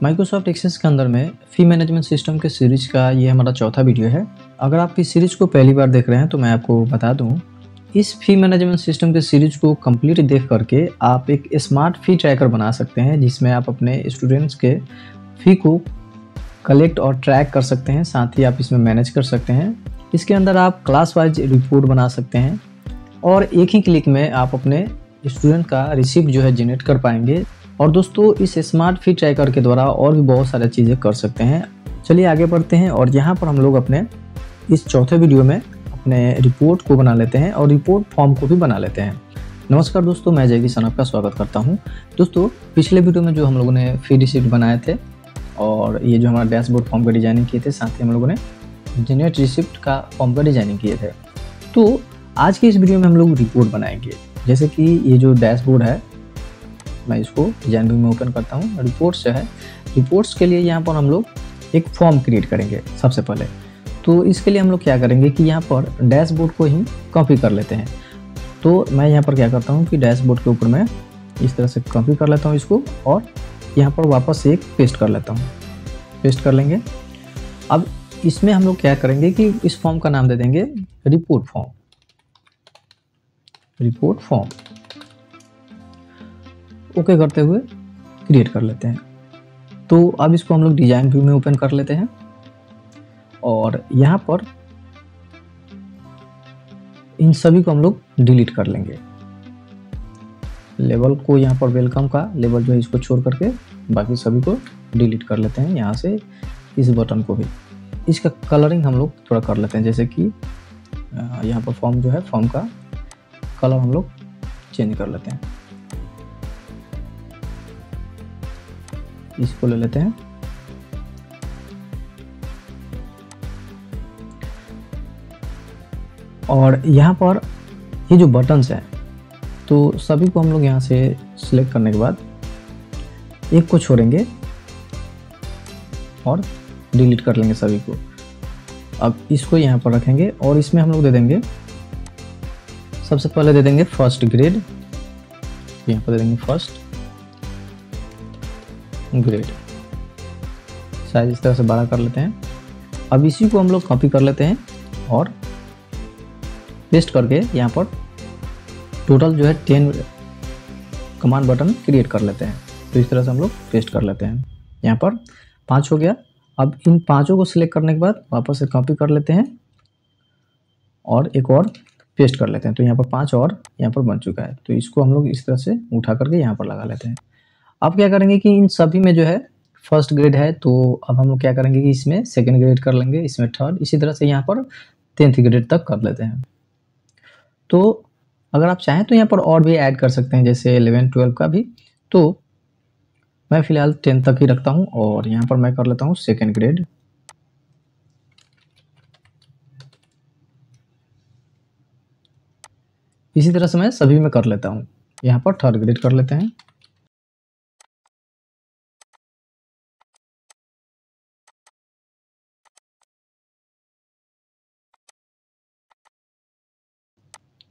Microsoft access के अंदर में फ़ी मैनेजमेंट सिस्टम के सीरीज़ का ये हमारा चौथा वीडियो है। अगर आप इस सीरीज़ को पहली बार देख रहे हैं तो मैं आपको बता दूं, इस फ़ी मैनेजमेंट सिस्टम के सीरीज़ को कंप्लीट देख करके आप एक स्मार्ट फ़ी ट्रैकर बना सकते हैं, जिसमें आप अपने स्टूडेंट्स के फ़ी को कलेक्ट और ट्रैक कर सकते हैं। साथ ही आप इसमें मैनेज कर सकते हैं। इसके अंदर आप क्लास वाइज रिपोर्ट बना सकते हैं और एक ही क्लिक में आप अपने स्टूडेंट का रिसिप्ट जो है जनरेट कर पाएंगे। और दोस्तों, इस स्मार्ट फ़ी ट्रैकर के द्वारा और भी बहुत सारी चीज़ें कर सकते हैं। चलिए आगे बढ़ते हैं और यहाँ पर हम लोग अपने इस चौथे वीडियो में अपने रिपोर्ट को बना लेते हैं और रिपोर्ट फॉर्म को भी बना लेते हैं। नमस्कार दोस्तों, मैं जय किसान आपका स्वागत करता हूँ। दोस्तों, पिछले वीडियो में जो हम लोगों ने फ़ी रिसिप्ट बनाए थे और ये जो हमारा डैशबोर्ड फॉर्म का डिज़ाइनिंग किए थे, साथ ही हम लोगों ने जनरेट रिसिप्ट का फॉर्म का डिज़ाइनिंग किए थे। तो आज के इस वीडियो में हम लोग रिपोर्ट बनाएंगे। जैसे कि ये जो डैशबोर्ड है, मैं इसको डिजाइन व्यू में ओपन करता हूँ। रिपोर्ट्स जो है, रिपोर्ट्स के लिए यहाँ पर हम लोग एक फॉर्म क्रिएट करेंगे सबसे पहले। तो इसके लिए हम लोग क्या करेंगे कि यहाँ पर डैशबोर्ड को ही कॉपी कर लेते हैं। तो मैं यहाँ पर क्या करता हूँ कि डैशबोर्ड के ऊपर मैं इस तरह से कॉपी कर लेता हूँ इसको और यहाँ पर वापस एक पेस्ट कर लेता हूँ। पेस्ट कर लेंगे। अब इसमें हम लोग क्या करेंगे कि इस फॉर्म का नाम दे देंगे report form. Report form okay करते हुए क्रिएट कर लेते हैं। तो अब इसको हम लोग डिजाइन व्यू में ओपन कर लेते हैं और यहाँ पर इन सभी को हम लोग डिलीट कर लेंगे। लेवल को यहाँ पर वेलकम का लेवल जो है इसको छोड़ करके बाकी सभी को डिलीट कर लेते हैं। यहाँ से इस बटन को भी, इसका कलरिंग हम लोग थोड़ा कर लेते हैं। जैसे कि यहाँ पर फॉर्म जो है, फॉर्म का कलर हम लोग चेंज कर लेते हैं। इसको ले लेते हैं और यहाँ पर ये जो बटन्स हैं, तो सभी को हम लोग यहाँ से सिलेक्ट करने के बाद एक को छोड़ेंगे और डिलीट कर लेंगे सभी को। अब इसको यहाँ पर रखेंगे और इसमें हम लोग दे देंगे, सबसे पहले दे देंगे फर्स्ट ग्रेड। यहाँ पर दे देंगे फर्स्ट ग्रेड। साइज इस तरह से बड़ा कर लेते हैं। अब इसी को हम लोग कॉपी कर लेते हैं और पेस्ट करके यहाँ पर टोटल जो है 10 कमांड बटन क्रिएट कर लेते हैं। तो इस तरह से हम लोग पेस्ट कर लेते हैं। यहाँ पर 5 हो गया। अब इन पांचों को सिलेक्ट करने के बाद वापस से कॉपी कर लेते हैं और एक और पेस्ट कर लेते हैं। तो यहाँ पर 5 और यहाँ पर बन चुका है। तो इसको हम लोग इस तरह से उठा करके यहाँ पर लगा लेते हैं। अब क्या करेंगे कि इन सभी में जो है फर्स्ट ग्रेड है, तो अब हम लोग क्या करेंगे कि इसमें सेकंड ग्रेड कर लेंगे, इसमें थर्ड, इसी तरह से यहाँ पर 10th ग्रेड तक कर लेते हैं। तो अगर आप चाहें तो यहाँ पर और भी ऐड कर सकते हैं, जैसे 11 12 का भी। तो मैं फिलहाल 10 तक ही रखता हूँ और यहाँ पर मैं कर लेता हूँ सेकंड ग्रेड। इसी तरह से मैं सभी में कर लेता हूँ। यहाँ पर थर्ड ग्रेड कर लेते हैं।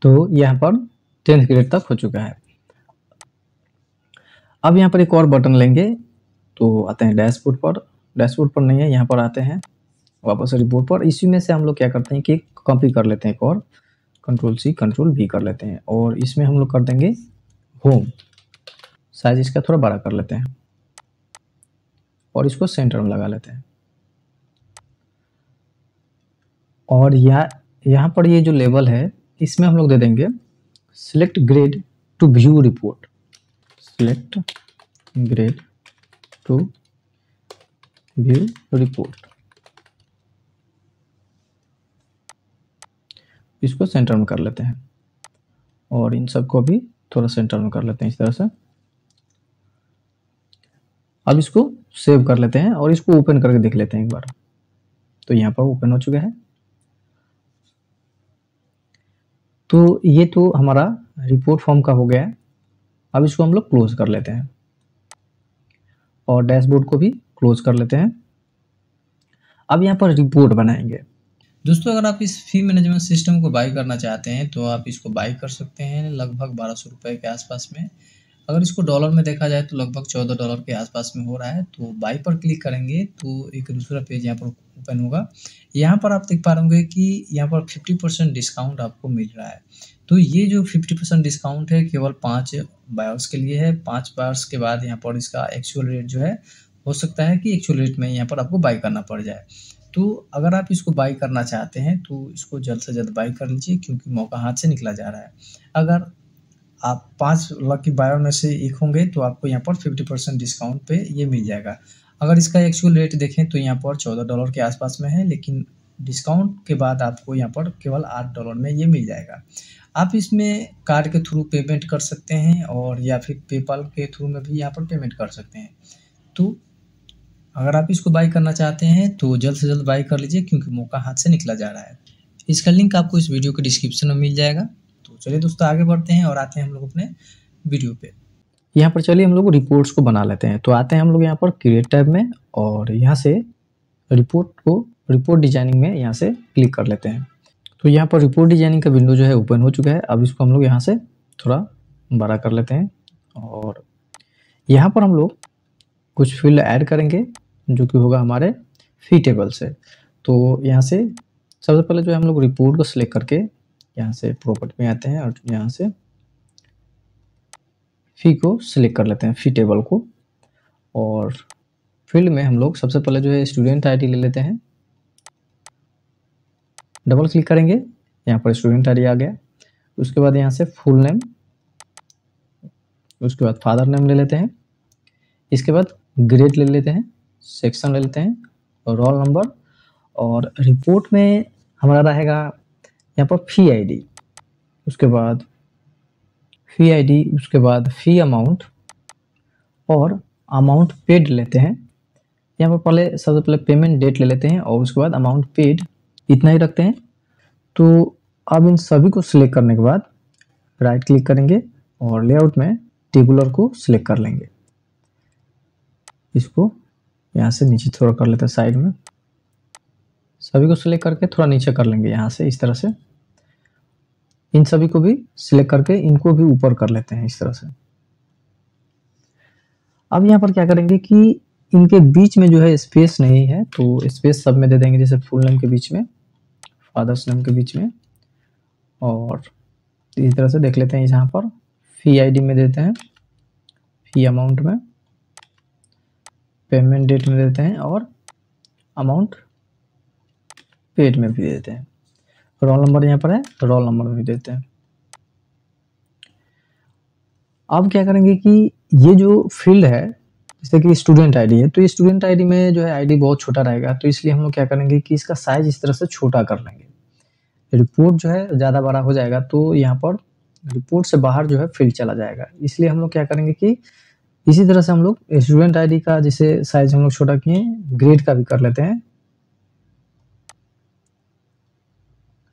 तो यहाँ पर 10th ग्रेड तक हो चुका है। अब यहाँ पर एक और बटन लेंगे, तो आते हैं डैशबोर्ड पर। डैशबोर्ड पर नहीं है, यहाँ पर आते हैं वापस रिपोर्ट पर। इसी में से हम लोग क्या करते हैं कि कॉपी कर लेते हैं एक और, Ctrl+C Ctrl+V कर लेते हैं और इसमें हम लोग कर देंगे होम। साइज इसका थोड़ा बड़ा कर लेते हैं और इसको सेंटर में लगा लेते हैं। और यहाँ पर ये जो लेवल है, इसमें हम लोग दे देंगे select grade two view report. Select grade two view report. इसको सेंटर में कर लेते हैं और इन सबको भी थोड़ा सेंटर में कर लेते हैं इस तरह से। अब इसको सेव कर लेते हैं और इसको ओपन करके देख लेते हैं एक बार। तो यहाँ पर ओपन हो चुका है। तो ये तो हमारा रिपोर्ट फॉर्म का हो गया है। अब इसको हम लोग क्लोज कर लेते हैं और डैशबोर्ड को भी क्लोज कर लेते हैं। अब यहाँ पर रिपोर्ट बनाएंगे। दोस्तों, अगर आप इस फ़ी मैनेजमेंट सिस्टम को बाई करना चाहते हैं तो आप इसको बाई कर सकते हैं लगभग 1200 रुपये के आसपास में। अगर इसको डॉलर में देखा जाए तो लगभग $14 के आसपास में हो रहा है। तो बाई पर क्लिक करेंगे तो एक दूसरा पेज यहाँ पर ओपन होगा। यहाँ पर आप देख पा रहे होंगे कि यहाँ पर 50% डिस्काउंट आपको मिल रहा है। तो ये जो 50% डिस्काउंट है केवल 5 बायर्स के लिए है। 5 बायर्स के बाद यहाँ पर इसका एक्चुअल रेट जो है, हो सकता है कि एक्चुअल रेट में यहाँ पर आपको बाय करना पड़ जाए। तो अगर आप इसको बाय करना चाहते हैं तो इसको जल्द से जल्द बाय कर लीजिए, क्योंकि मौका हाथ से निकला जा रहा है। अगर आप 5 लकी बायर में से एक होंगे तो आपको यहाँ पर 50% डिस्काउंट पे ये मिल जाएगा। अगर इसका एक्चुअल रेट देखें तो यहाँ पर $14 के आसपास में है, लेकिन डिस्काउंट के बाद आपको यहाँ पर केवल $8 में ये मिल जाएगा। आप इसमें कार्ड के थ्रू पेमेंट कर सकते हैं और या फिर पेपाल के थ्रू में भी यहाँ पर पेमेंट कर सकते हैं। तो अगर आप इसको बाय करना चाहते हैं तो जल्द से जल्द बाय कर लीजिए, क्योंकि मौका हाथ से निकला जा रहा है। इसका लिंक आपको इस वीडियो के डिस्क्रिप्शन में मिल जाएगा। तो चलिए दोस्तों, आगे बढ़ते हैं और आते हैं हम लोग अपने वीडियो पे। यहाँ पर चलिए हम लोग रिपोर्ट्स को बना लेते हैं। तो आते हैं हम लोग यहाँ पर क्रिएट टैब में और यहाँ से रिपोर्ट डिजाइनिंग में यहाँ से क्लिक कर लेते हैं। तो यहाँ पर रिपोर्ट डिजाइनिंग का विंडो जो है ओपन हो चुका है। अब इसको हम लोग यहाँ से थोड़ा बड़ा कर लेते हैं और यहाँ पर हम लोग कुछ फील्ड ऐड करेंगे जो कि होगा हमारे फी टेबल से। तो यहाँ से सबसे पहले जो है हम लोग रिपोर्ट को सिलेक्ट करके यहाँ से प्रॉपर्टी में आते हैं और यहाँ से फी को सिलेक्ट कर लेते हैं, फी टेबल को। और फील्ड में हम लोग सबसे पहले जो है स्टूडेंट आईडी ले लेते हैं। डबल क्लिक करेंगे, यहाँ पर स्टूडेंट आईडी आ गया। उसके बाद यहाँ से फुल नेम, उसके बाद फादर नेम ले लेते हैं। इसके बाद ग्रेड ले लेते हैं, सेक्शन ले लेते हैं और रोल नंबर। और रिपोर्ट में हमारा रहेगा यहाँ पर फी आईडी, उसके बाद फी आईडी, उसके बाद फी अमाउंट और अमाउंट पेड लेते हैं। यहाँ पर पहले सबसे पहले पेमेंट डेट ले लेते हैं और उसके बाद अमाउंट पेड, इतना ही रखते हैं। तो अब इन सभी को सिलेक्ट करने के बाद राइट क्लिक करेंगे और लेआउट में टेबुलर को सिलेक्ट कर लेंगे। इसको यहाँ से नीचे थोड़ा कर लेते हैं, साइड में सभी को सिलेक्ट करके थोड़ा नीचे कर लेंगे यहाँ से, इस तरह से। इन सभी को भी सिलेक्ट करके इनको भी ऊपर कर लेते हैं इस तरह से। अब यहाँ पर क्या करेंगे कि इनके बीच में जो है स्पेस नहीं है, तो स्पेस सब में दे देंगे, जैसे फुल नेम के बीच में, फादर्स नेम के बीच में। और इस तरह से देख लेते हैं, यहाँ पर फी आईडी में देते हैं, फी अमाउंट में, पेमेंट डेट में देते हैं और अमाउंट पेड में भी देते हैं। रोल नंबर यहाँ पर है, रोल नंबर में भी देते हैं। अब क्या करेंगे कि ये जो फील्ड है, जैसे कि स्टूडेंट आईडी है, तो ये स्टूडेंट आईडी में जो है आईडी बहुत छोटा रहेगा, तो इसलिए हम लोग क्या करेंगे कि इसका साइज इस तरह से छोटा कर लेंगे। रिपोर्ट जो है ज़्यादा बड़ा हो जाएगा तो यहाँ पर रिपोर्ट से बाहर जो है फील्ड चला जाएगा। इसलिए हम लोग क्या करेंगे कि इसी तरह से हम लोग स्टूडेंट आईडी का जैसे साइज हम लोग छोटा किए, ग्रेड का भी कर लेते हैं,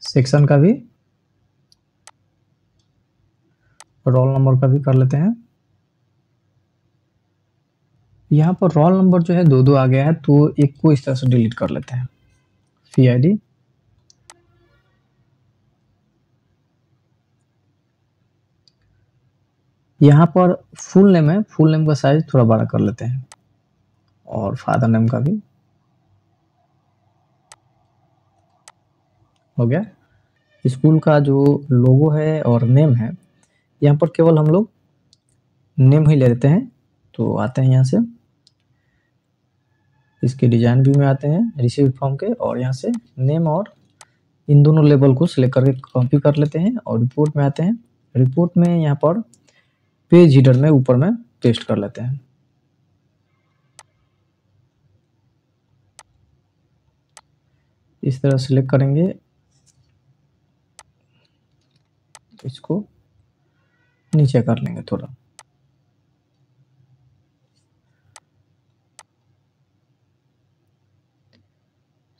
सेक्शन का भी, रोल नंबर का भी कर लेते हैं। यहाँ पर रोल नंबर जो है दो आ गया है, तो एक को इस तरह से डिलीट कर लेते हैं, फी आईडी। यहाँ पर फुल नेम है, फुल नेम का साइज थोड़ा बड़ा कर लेते हैं और फादर नेम का भी हो गया। स्कूल का जो लोगो है और नेम है, यहाँ पर केवल हम लोग नेम ही ले लेते हैं। तो आते हैं यहाँ से इसके डिजाइन व्यू में आते हैं, रिसीव फॉर्म के, और यहाँ से नेम और इन दोनों लेबल को सिलेक्ट करके कॉपी कर लेते हैं और रिपोर्ट में आते हैं। रिपोर्ट में यहाँ पर पेज हीडर में ऊपर में पेस्ट कर लेते हैं। इस तरह सिलेक्ट करेंगे, इसको नीचे कर लेंगे थोड़ा।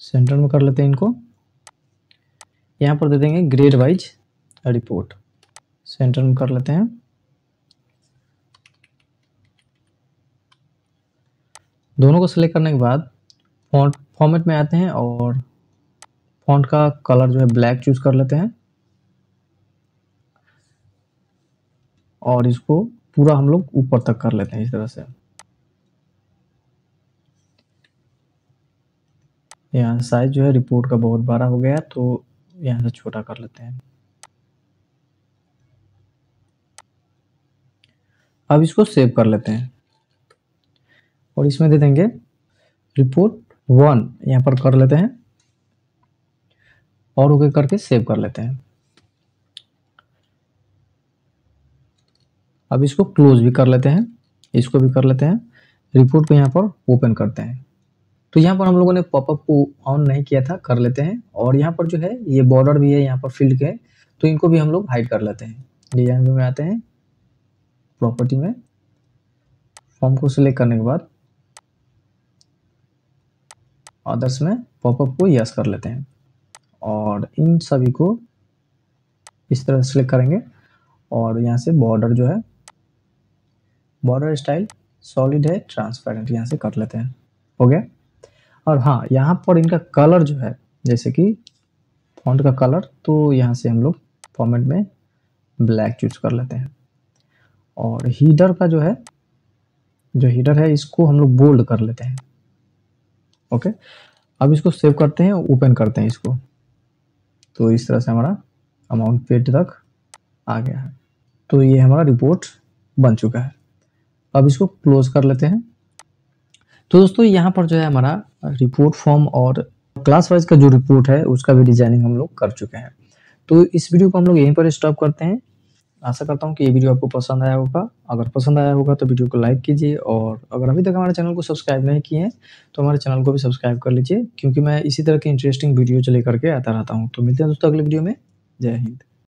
सेंटर में कर लेते हैं इनको। यहाँ पर दे देंगे ग्रेड वाइज रिपोर्ट, सेंटर में कर लेते हैं। दोनों को सिलेक्ट करने के बाद फॉर्मेट में आते हैं और फॉन्ट का कलर जो है ब्लैक चूज कर लेते हैं और इसको पूरा हम लोग ऊपर तक कर लेते हैं इस तरह से। यहाँ साइज जो है रिपोर्ट का बहुत बड़ा हो गया, तो यहाँ से छोटा कर लेते हैं। अब इसको सेव कर लेते हैं और इसमें दे देंगे रिपोर्ट 1 यहाँ पर कर लेते हैं और ओके करके सेव कर लेते हैं। अब इसको क्लोज भी कर लेते हैं, इसको भी कर लेते हैं, रिपोर्ट को यहाँ पर ओपन करते हैं। तो यहाँ पर हम लोगों ने पॉपअप को ऑन नहीं किया था, कर लेते हैं। और यहाँ पर जो है ये बॉर्डर भी है यहाँ पर फील्ड के, तो इनको भी हम लोग हाइड कर लेते हैं। डिजाइन व्यू में आते हैं, प्रॉपर्टी में फॉर्म को सिलेक्ट करने के बाद अदर्स में पॉपअप को यस कर लेते हैं और इन सभी को इस तरह सिलेक्ट करेंगे और यहाँ से बॉर्डर जो है, बॉर्डर स्टाइल सॉलिड है, ट्रांसपेरेंट यहाँ से कर लेते हैं। हो गया। और हाँ, यहाँ पर इनका कलर जो है, जैसे कि फॉन्ट का कलर, तो यहाँ से हम लोग फॉर्मेट में ब्लैक चूज कर लेते हैं। और हीडर का जो है, जो हीडर है इसको हम लोग बोल्ड कर लेते हैं। ओके, अब इसको सेव करते हैं, ओपन करते हैं इसको। तो इस तरह से हमारा अमाउंट पेड तक आ गया है। तो ये हमारा रिपोर्ट बन चुका है। अब इसको क्लोज कर लेते हैं। तो दोस्तों यहाँ पर जो है हमारा रिपोर्ट फॉर्म और क्लास वाइज का जो रिपोर्ट है उसका भी डिजाइनिंग हम लोग कर चुके हैं। तो इस वीडियो को हम लोग यहीं पर स्टॉप करते हैं। आशा करता हूँ कि ये वीडियो आपको पसंद आया होगा। अगर पसंद आया होगा तो वीडियो को लाइक कीजिए और अगर अभी तक हमारे चैनल को सब्सक्राइब नहीं किए हैं तो हमारे चैनल को भी सब्सक्राइब कर लीजिए, क्योंकि मैं इसी तरह की इंटरेस्टिंग वीडियो लेकर के आता रहता हूँ। तो मिलते हैं दोस्तों अगले वीडियो में। जय हिंद।